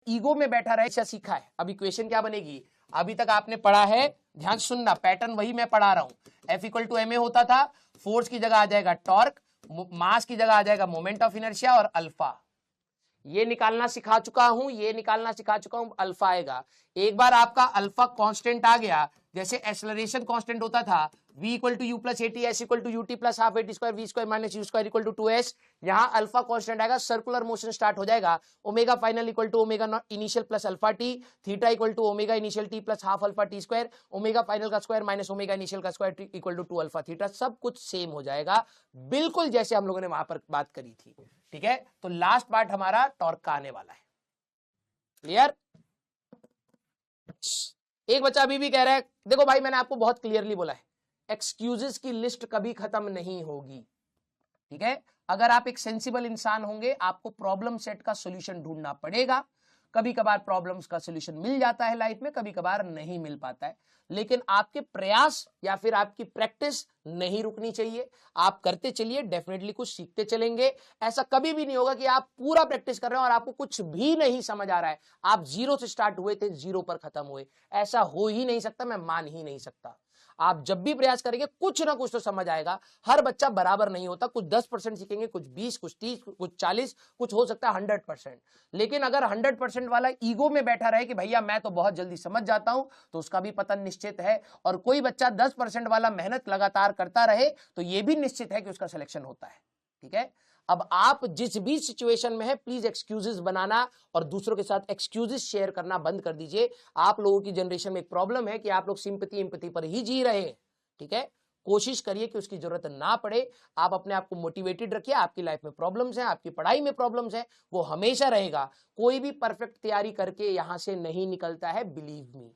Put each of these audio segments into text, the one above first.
Ego में बैठा रहे, अच्छा सीखा है। अब इक्वेशन क्या बनेगी, अभी तक आपने पढ़ा है, ध्यान सुनना, पैटर्न वही मैं पढ़ा रहा हूं। F इक्वल टू ma होता था, फोर्स की जगह आ जाएगा टॉर्क, मास की जगह आ जाएगा मोमेंट ऑफ इनर्शिया और अल्फा। ये निकालना सिखा चुका हूं, ये निकालना सिखा चुका हूं, अल्फा आएगा। एक बार आपका अल्फा कांस्टेंट आ गया, जैसे एक्सेलरेशन कांस्टेंट होता था v equal to U plus A T, S equal to U T plus half A T square, V square minus U square equal to 2s, यहां अल्फा कांस्टेंट आएगा, सर्कुलर मोशन स्टार्ट हो जाएगा, omega final equal to omega not initial plus alpha T, theta equal to omega initial T plus half alpha T square, omega final का square minus omega initial का square equal to 2 alpha theta. सब कुछ same हो जाएगा, बिल्कुल जैसे हम लोगों ने वहां पर बात करी थी। ठीक है, तो लास्ट पार्ट हमारा टॉर्क का आने वाला है। क्लियर? एक बच्चा अभी भी कह रहा है, देखो भाई मैंने आपको बहुत क्लियरली बोला है, एक्सक्यूजेस की लिस्ट कभी खत्म नहीं होगी। ठीक है, अगर आप एक सेंसिबल इंसान होंगे, आपको प्रॉब्लम सेट का सॉल्यूशन ढूंढना पड़ेगा। कभी कभार प्रॉब्लम्स का सॉल्यूशन मिल जाता है लाइफ में, कभी कभार नहीं मिल पाता है, लेकिन आपके प्रयास या फिर आपकी प्रैक्टिस नहीं रुकनी चाहिए। आप करते चलिए, डेफिनेटली कुछ सीखते चलेंगे। ऐसा कभी भी नहीं होगा कि आप पूरा प्रैक्टिस कर रहे हैं और आपको कुछ भी नहीं समझ आ रहा है, आप जीरो से स्टार्ट हुए थे, जीरो पर खत्म हुए, ऐसा हो ही नहीं सकता, मैं मान ही नहीं सकता। आप जब भी प्रयास करेंगे कुछ ना कुछ तो समझ आएगा। हर बच्चा बराबर नहीं होता, कुछ 10% सीखेंगे, कुछ 20, कुछ 30, कुछ 40, कुछ हो सकता है 100%। लेकिन अगर 100% वाला ईगो में बैठा रहे कि भैया मैं तो बहुत जल्दी समझ जाता हूं, तो उसका भी पतन निश्चित है। और कोई बच्चा 10% वाला मेहनत लगातार करता रहे, तो यह भी निश्चित है कि उसका सिलेक्शन होता है। ठीक है, अब आप जिस भी सिचुएशन में है, प्लीज एक्सक्यूजेस बनाना और दूसरों के साथ एक्सक्यूजेस शेयर करना बंद कर दीजिए। आप लोगों की जनरेशन में एक प्रॉब्लम है कि आप लोग सिंपैथी पर ही जी रहे हैं। ठीक है, कोशिश करिए कि उसकी जरूरत ना पड़े। आप अपने आप को मोटिवेटेड रखिए। आपकी लाइफ में प्रॉब्लम्स हैं, आपकी पढ़ाई में प्रॉब्लम्स हैं, वो हमेशा रहेगा। कोई भी परफेक्ट तैयारी करके यहां से नहीं निकलता है, बिलीव मी।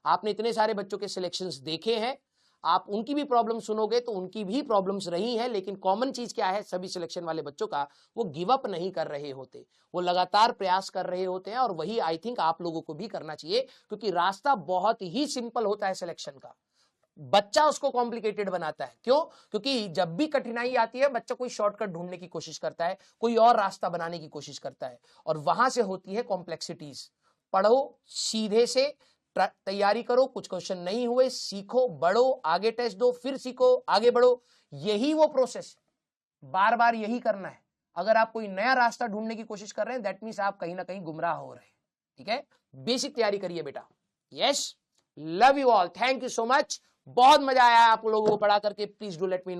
आपने इतने सारे बच्चों के सिलेक्शंस देखे हैं, आप उनकी भी प्रॉब्लम सुनोगे तो उनकी भी प्रॉब्लम्स रही हैं, लेकिन कॉमन चीज क्या है सभी सिलेक्शन वाले बच्चों का, वो गिव अप नहीं कर रहे होते, वो लगातार प्रयास कर रहे होते हैं। और वही आई थिंक आप लोगों को भी करना चाहिए, क्योंकि रास्ता बहुत ही सिंपल होता है सिलेक्शन का, बच्चा उसको कॉम्प्लिकेटेड बनाता है। क्यों? क्योंकि जब भी कठिनाई आती है, बच्चा कोई शॉर्टकट ढूंढने की कोशिश करता है, कोई और रास्ता बनाने की कोशिश करता है, और वहां से होती है कॉम्प्लेक्सिटीज। पढ़ो सीधे से, तैयारी करो, कुछ क्वेश्चन नहीं हुए सीखो, बढ़ो, आगे टेस्ट दो, फिर सीखो, आगे बढ़ो। यही वो प्रोसेस, बार बार यही करना है। अगर आप कोई नया रास्ता ढूंढने की कोशिश कर रहे हैं, दैट मीन्स आप कहीं ना कहीं गुमराह हो रहे हैं। ठीक है, बेसिक तैयारी करिए बेटा। Yes, love you all, thank you so much. बहुत मजा आया आप लोगों को पढ़ा करके। Please do let me